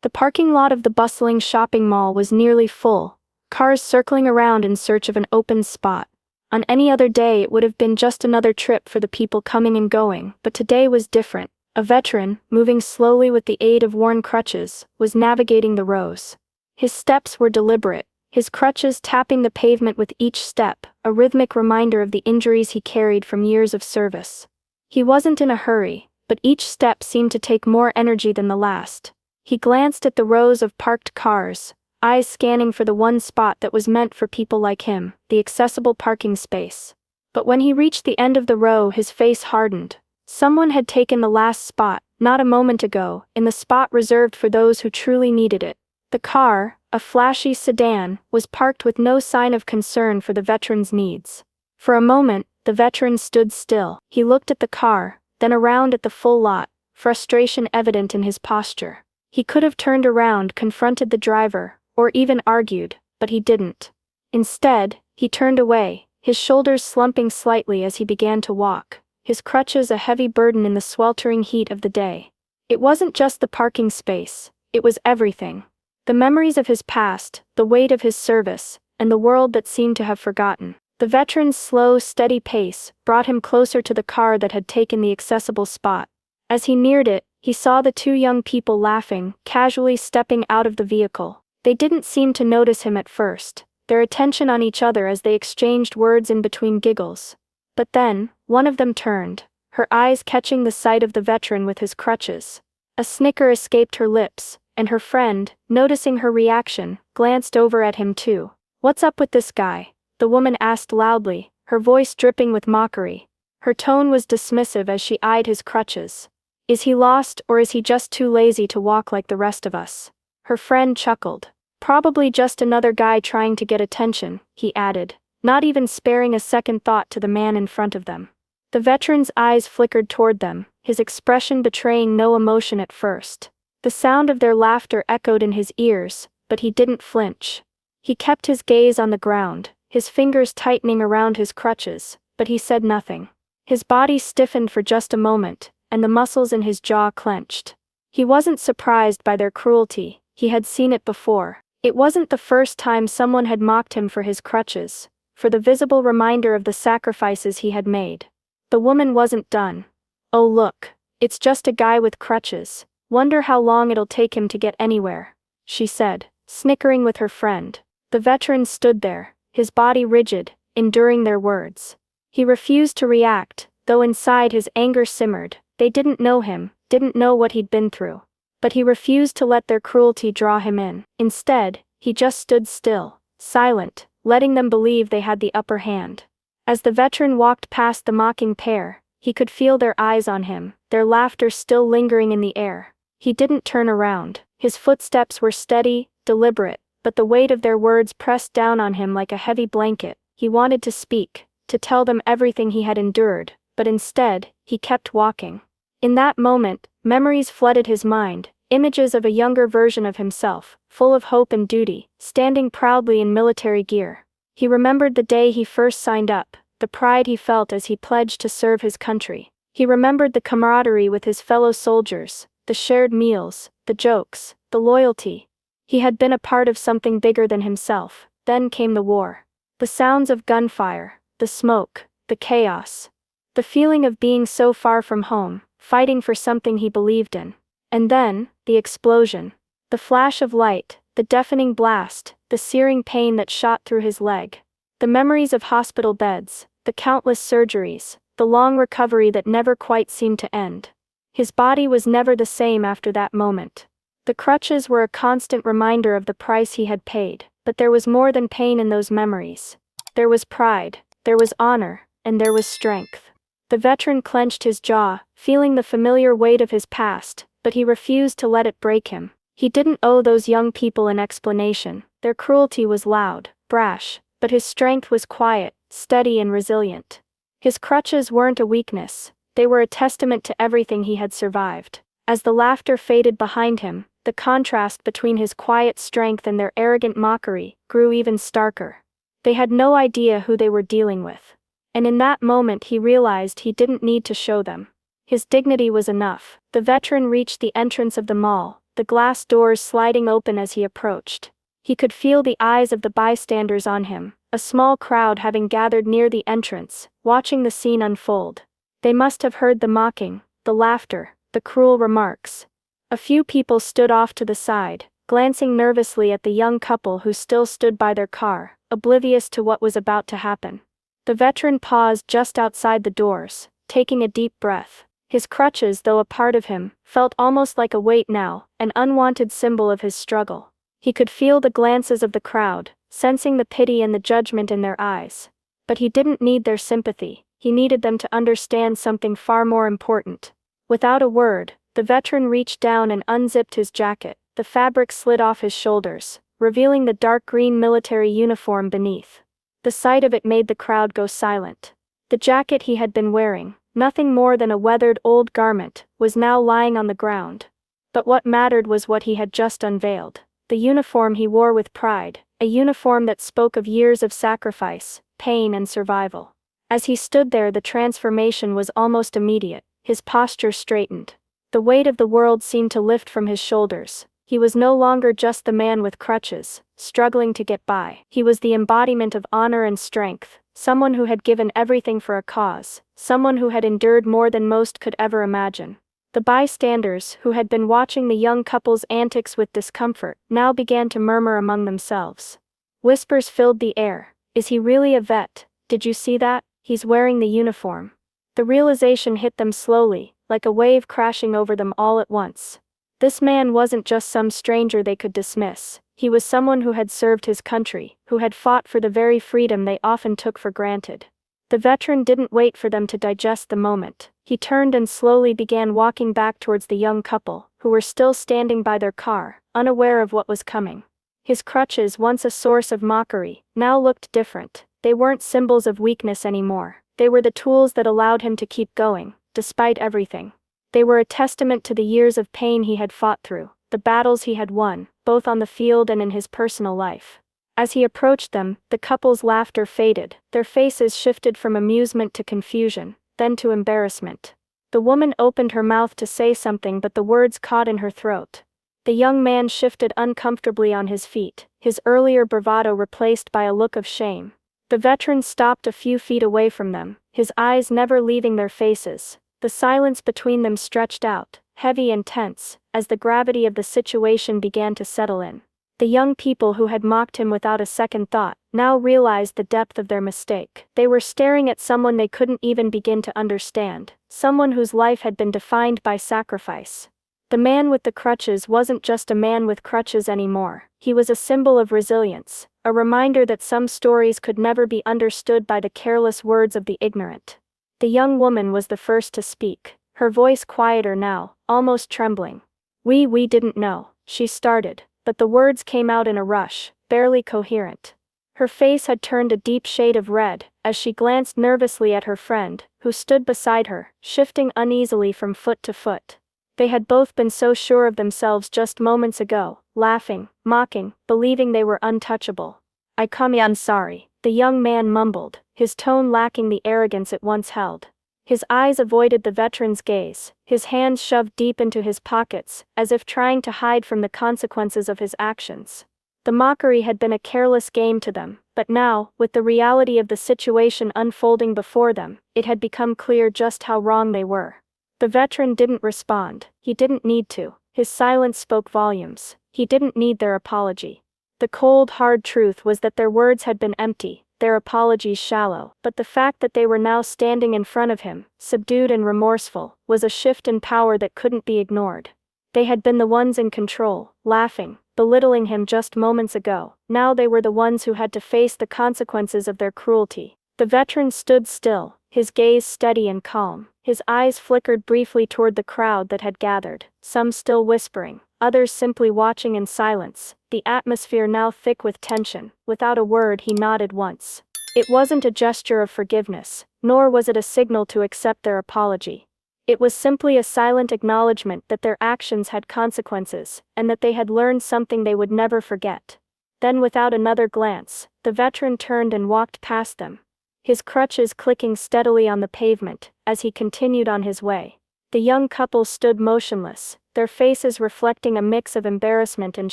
The parking lot of the bustling shopping mall was nearly full, cars circling around in search of an open spot. On any other day it would have been just another trip for the people coming and going, but today was different. A veteran, moving slowly with the aid of worn crutches, was navigating the rows. His steps were deliberate, his crutches tapping the pavement with each step, a rhythmic reminder of the injuries he carried from years of service. He wasn't in a hurry, but each step seemed to take more energy than the last. He glanced at the rows of parked cars, eyes scanning for the one spot that was meant for people like him, the accessible parking space. But when he reached the end of the row, his face hardened. Someone had taken the last spot, not a moment ago, in the spot reserved for those who truly needed it. The car, a flashy sedan, was parked with no sign of concern for the veteran's needs. For a moment, the veteran stood still. He looked at the car, then around at the full lot, frustration evident in his posture. He could have turned around, confronted the driver, or even argued, but he didn't. Instead, he turned away, his shoulders slumping slightly as he began to walk, his crutches a heavy burden in the sweltering heat of the day. It wasn't just the parking space, it was everything. The memories of his past, the weight of his service, and the world that seemed to have forgotten. The veteran's slow, steady pace brought him closer to the car that had taken the accessible spot. As he neared it, he saw the two young people laughing, casually stepping out of the vehicle. They didn't seem to notice him at first, their attention on each other as they exchanged words in between giggles. But then, one of them turned, her eyes catching the sight of the veteran with his crutches. A snicker escaped her lips, and her friend, noticing her reaction, glanced over at him too. "What's up with this guy?" the woman asked loudly, her voice dripping with mockery. Her tone was dismissive as she eyed his crutches. "Is he lost, or is he just too lazy to walk like the rest of us?" Her friend chuckled. "Probably just another guy trying to get attention," he added, not even sparing a second thought to the man in front of them. The veteran's eyes flickered toward them, his expression betraying no emotion at first. The sound of their laughter echoed in his ears, but he didn't flinch. He kept his gaze on the ground, his fingers tightening around his crutches, but he said nothing. His body stiffened for just a moment, and the muscles in his jaw clenched. He wasn't surprised by their cruelty, he had seen it before. It wasn't the first time someone had mocked him for his crutches, for the visible reminder of the sacrifices he had made. The woman wasn't done. "Oh look, it's just a guy with crutches. Wonder how long it'll take him to get anywhere," she said, snickering with her friend. The veteran stood there, his body rigid, enduring their words. He refused to react, though inside his anger simmered. They didn't know him, didn't know what he'd been through. But he refused to let their cruelty draw him in. Instead, he just stood still, silent, letting them believe they had the upper hand. As the veteran walked past the mocking pair, he could feel their eyes on him, their laughter still lingering in the air. He didn't turn around. His footsteps were steady, deliberate, but the weight of their words pressed down on him like a heavy blanket. He wanted to speak, to tell them everything he had endured, but instead, he kept walking. In that moment, memories flooded his mind, images of a younger version of himself, full of hope and duty, standing proudly in military gear. He remembered the day he first signed up, the pride he felt as he pledged to serve his country. He remembered the camaraderie with his fellow soldiers, the shared meals, the jokes, the loyalty. He had been a part of something bigger than himself. Then came the war. The sounds of gunfire, the smoke, the chaos. The feeling of being so far from home, fighting for something he believed in. And then, the explosion. The flash of light, the deafening blast, the searing pain that shot through his leg. The memories of hospital beds, the countless surgeries, the long recovery that never quite seemed to end. His body was never the same after that moment. The crutches were a constant reminder of the price he had paid, but there was more than pain in those memories. There was pride, there was honor, and there was strength. The veteran clenched his jaw, feeling the familiar weight of his past, but he refused to let it break him. He didn't owe those young people an explanation. Their cruelty was loud, brash, but his strength was quiet, steady and resilient. His crutches weren't a weakness, they were a testament to everything he had survived. As the laughter faded behind him, the contrast between his quiet strength and their arrogant mockery grew even starker. They had no idea who they were dealing with. And in that moment he realized he didn't need to show them. His dignity was enough. The veteran reached the entrance of the mall, the glass doors sliding open as he approached. He could feel the eyes of the bystanders on him, a small crowd having gathered near the entrance, watching the scene unfold. They must have heard the mocking, the laughter, the cruel remarks. A few people stood off to the side, glancing nervously at the young couple who still stood by their car, oblivious to what was about to happen. The veteran paused just outside the doors, taking a deep breath. His crutches, though a part of him, felt almost like a weight now, an unwanted symbol of his struggle. He could feel the glances of the crowd, sensing the pity and the judgment in their eyes. But he didn't need their sympathy, he needed them to understand something far more important. Without a word, the veteran reached down and unzipped his jacket. The fabric slid off his shoulders, revealing the dark green military uniform beneath. The sight of it made the crowd go silent. The jacket he had been wearing, nothing more than a weathered old garment, was now lying on the ground. But what mattered was what he had just unveiled. The uniform he wore with pride, a uniform that spoke of years of sacrifice, pain and survival. As he stood there, the transformation was almost immediate. His posture straightened. The weight of the world seemed to lift from his shoulders. He was no longer just the man with crutches, struggling to get by. He was the embodiment of honor and strength, someone who had given everything for a cause, someone who had endured more than most could ever imagine. The bystanders, who had been watching the young couple's antics with discomfort, now began to murmur among themselves. Whispers filled the air. Is he really a vet? Did you see that? He's wearing the uniform. The realization hit them slowly, like a wave crashing over them all at once. This man wasn't just some stranger they could dismiss. He was someone who had served his country, who had fought for the very freedom they often took for granted. The veteran didn't wait for them to digest the moment. He turned and slowly began walking back towards the young couple, who were still standing by their car, unaware of what was coming. His crutches, once a source of mockery, now looked different. They weren't symbols of weakness anymore. They were the tools that allowed him to keep going, despite everything. They were a testament to the years of pain he had fought through, the battles he had won, both on the field and in his personal life. As he approached them, the couple's laughter faded. Their faces shifted from amusement to confusion, then to embarrassment. The woman opened her mouth to say something, but the words caught in her throat. The young man shifted uncomfortably on his feet, his earlier bravado replaced by a look of shame. The veteran stopped a few feet away from them, his eyes never leaving their faces. The silence between them stretched out, heavy and tense, as the gravity of the situation began to settle in. The young people who had mocked him without a second thought, now realized the depth of their mistake. They were staring at someone they couldn't even begin to understand, someone whose life had been defined by sacrifice. The man with the crutches wasn't just a man with crutches anymore. He was a symbol of resilience, a reminder that some stories could never be understood by the careless words of the ignorant. The young woman was the first to speak, her voice quieter now, almost trembling. We didn't know," she started, but the words came out in a rush, barely coherent. Her face had turned a deep shade of red, as she glanced nervously at her friend, who stood beside her, shifting uneasily from foot to foot. They had both been so sure of themselves just moments ago, laughing, mocking, believing they were untouchable. I'm sorry," the young man mumbled, his tone lacking the arrogance it once held. His eyes avoided the veteran's gaze, his hands shoved deep into his pockets, as if trying to hide from the consequences of his actions. The mockery had been a careless game to them, but now, with the reality of the situation unfolding before them, it had become clear just how wrong they were. The veteran didn't respond. He didn't need to. His silence spoke volumes. He didn't need their apology. The cold, hard truth was that their words had been empty, their apologies shallow, but the fact that they were now standing in front of him, subdued and remorseful, was a shift in power that couldn't be ignored. They had been the ones in control, laughing, belittling him just moments ago. Now they were the ones who had to face the consequences of their cruelty. The veteran stood still, his gaze steady and calm. His eyes flickered briefly toward the crowd that had gathered, some still whispering, others simply watching in silence, the atmosphere now thick with tension. Without a word, he nodded once. It wasn't a gesture of forgiveness, nor was it a signal to accept their apology. It was simply a silent acknowledgement that their actions had consequences, and that they had learned something they would never forget. Then, without another glance, the veteran turned and walked past them, his crutches clicking steadily on the pavement, as he continued on his way. The young couple stood motionless, their faces reflecting a mix of embarrassment and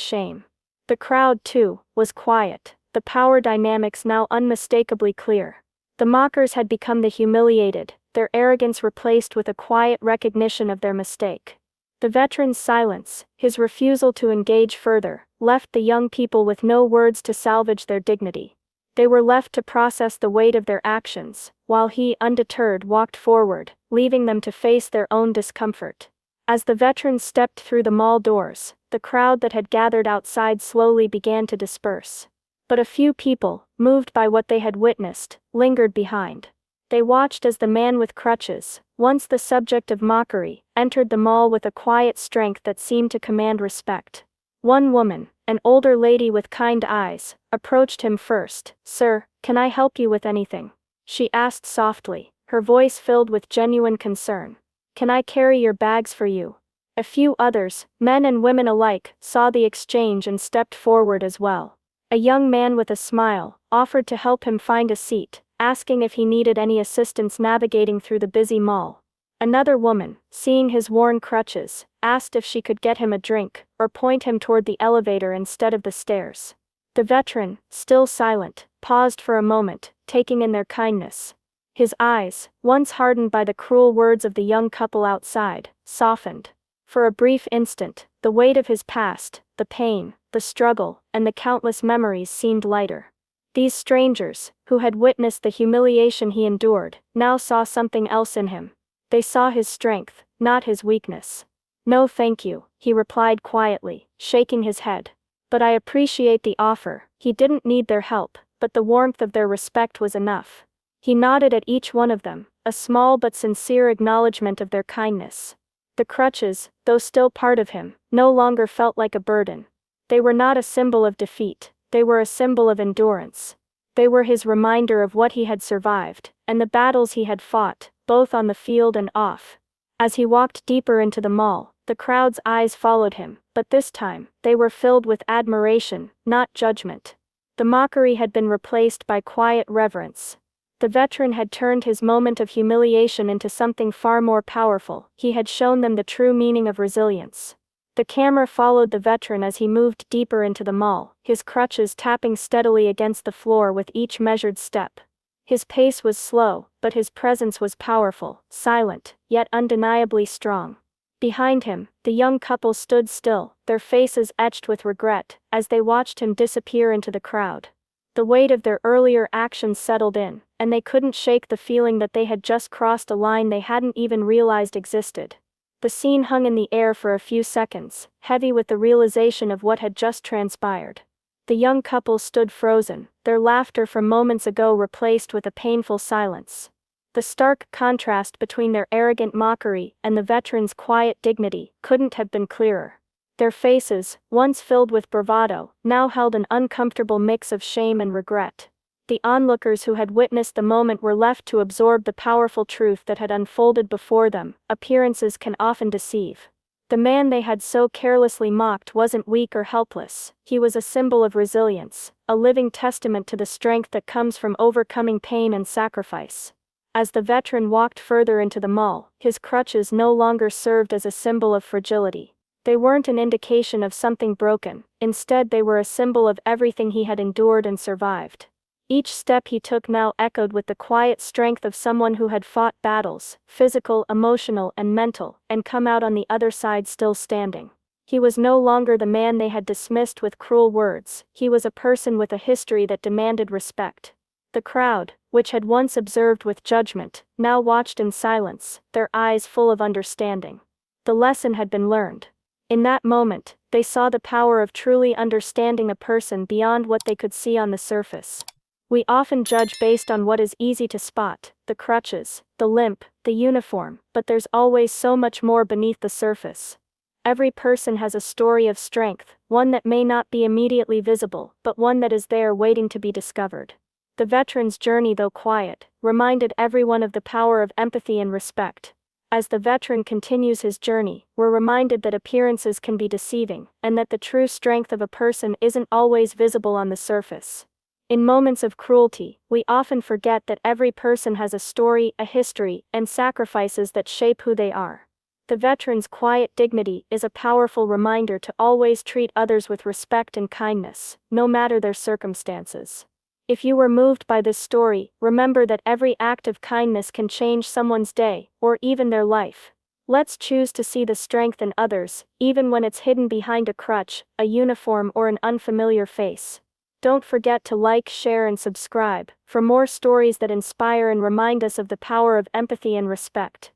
shame. The crowd, too, was quiet, the power dynamics now unmistakably clear. The mockers had become the humiliated, their arrogance replaced with a quiet recognition of their mistake. The veteran's silence, his refusal to engage further, left the young people with no words to salvage their dignity. They were left to process the weight of their actions, while he, undeterred, walked forward, leaving them to face their own discomfort. As the veteran stepped through the mall doors, the crowd that had gathered outside slowly began to disperse. But a few people, moved by what they had witnessed, lingered behind. They watched as the man with crutches, once the subject of mockery, entered the mall with a quiet strength that seemed to command respect. One woman, an older lady with kind eyes, approached him first. "Sir, can I help you with anything?" she asked softly, her voice filled with genuine concern. "Can I carry your bags for you?" A few others, men and women alike, saw the exchange and stepped forward as well. A young man with a smile offered to help him find a seat, asking if he needed any assistance navigating through the busy mall. Another woman, seeing his worn crutches, asked if she could get him a drink, or point him toward the elevator instead of the stairs. The veteran, still silent, paused for a moment, taking in their kindness. His eyes, once hardened by the cruel words of the young couple outside, softened. For a brief instant, the weight of his past, the pain, the struggle, and the countless memories seemed lighter. These strangers, who had witnessed the humiliation he endured, now saw something else in him. They saw his strength, not his weakness. "No thank you," he replied quietly, shaking his head. "But I appreciate the offer." He didn't need their help, but the warmth of their respect was enough. He nodded at each one of them, a small but sincere acknowledgement of their kindness. The crutches, though still part of him, no longer felt like a burden. They were not a symbol of defeat, they were a symbol of endurance. They were his reminder of what he had survived, and the battles he had fought, both on the field and off. As he walked deeper into the mall, the crowd's eyes followed him, but this time, they were filled with admiration, not judgment. The mockery had been replaced by quiet reverence. The veteran had turned his moment of humiliation into something far more powerful. He had shown them the true meaning of resilience. The camera followed the veteran as he moved deeper into the mall, his crutches tapping steadily against the floor with each measured step. His pace was slow, but his presence was powerful, silent, yet undeniably strong. Behind him, the young couple stood still, their faces etched with regret, as they watched him disappear into the crowd. The weight of their earlier actions settled in, and they couldn't shake the feeling that they had just crossed a line they hadn't even realized existed. The scene hung in the air for a few seconds, heavy with the realization of what had just transpired. The young couple stood frozen, their laughter from moments ago replaced with a painful silence. The stark contrast between their arrogant mockery and the veteran's quiet dignity couldn't have been clearer. Their faces, once filled with bravado, now held an uncomfortable mix of shame and regret. The onlookers who had witnessed the moment were left to absorb the powerful truth that had unfolded before them. Appearances can often deceive. The man they had so carelessly mocked wasn't weak or helpless. He was a symbol of resilience, a living testament to the strength that comes from overcoming pain and sacrifice. As the veteran walked further into the mall, his crutches no longer served as a symbol of fragility. They weren't an indication of something broken, instead they were a symbol of everything he had endured and survived. Each step he took now echoed with the quiet strength of someone who had fought battles, physical, emotional, and mental, and come out on the other side still standing. He was no longer the man they had dismissed with cruel words, he was a person with a history that demanded respect. The crowd, which had once observed with judgment, now watched in silence, their eyes full of understanding. The lesson had been learned. In that moment, they saw the power of truly understanding a person beyond what they could see on the surface. We often judge based on what is easy to spot, the crutches, the limp, the uniform, but there's always so much more beneath the surface. Every person has a story of strength, one that may not be immediately visible, but one that is there waiting to be discovered. The veteran's journey, though quiet, reminded everyone of the power of empathy and respect. As the veteran continues his journey, we're reminded that appearances can be deceiving, and that the true strength of a person isn't always visible on the surface. In moments of cruelty, we often forget that every person has a story, a history, and sacrifices that shape who they are. The veteran's quiet dignity is a powerful reminder to always treat others with respect and kindness, no matter their circumstances. If you were moved by this story, remember that every act of kindness can change someone's day, or even their life. Let's choose to see the strength in others, even when it's hidden behind a crutch, a uniform, or an unfamiliar face. Don't forget to like, share, and subscribe for more stories that inspire and remind us of the power of empathy and respect.